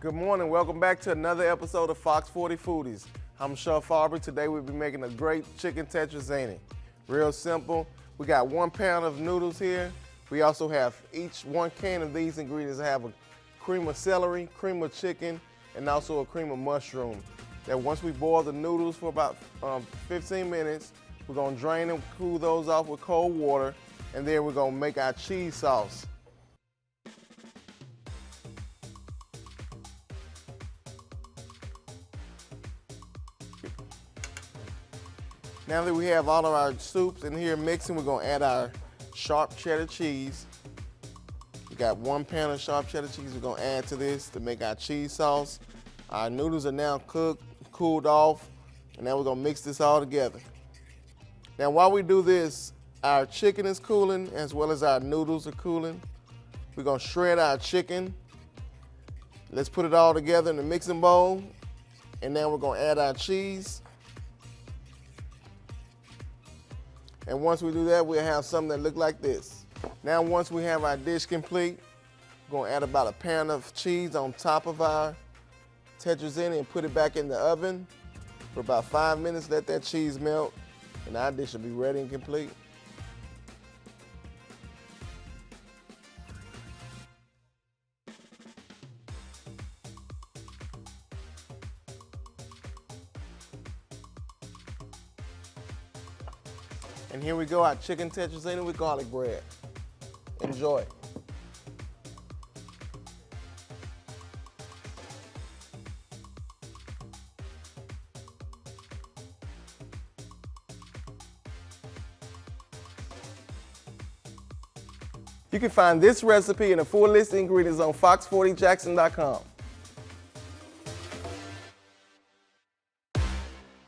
Good morning, welcome back to another episode of Fox40 Foodies. I'm Chef Aubrey. Today we'll be making a great chicken tetrazzini. Real simple. We got 1 pound of noodles here. We also have each 1 can of these ingredients. I have a cream of celery, cream of chicken, and also a cream of mushroom. That once we boil the noodles for about 15 minutes, we're gonna drain and cool those off with cold water, and then we're gonna make our cheese sauce. Now that we have all of our soups in here mixing, we're gonna add our sharp cheddar cheese. We got 1 pound of sharp cheddar cheese we're gonna add to this to make our cheese sauce. Our noodles are now cooked, cooled off, and now we're gonna mix this all together. Now while we do this, our chicken is cooling as well as our noodles are cooling. We're gonna shred our chicken. Let's put it all together in the mixing bowl, and now we're gonna add our cheese. And once we do that, we'll have something that looks like this. Now once we have our dish complete, we're gonna add about 1 pound of cheese on top of our tetrazzini and put it back in the oven for about 5 minutes, let that cheese melt, and our dish will be ready and complete. And here we go, our chicken tetrazzini with garlic bread. Enjoy. You can find this recipe and a full list of ingredients on fox40jackson.com.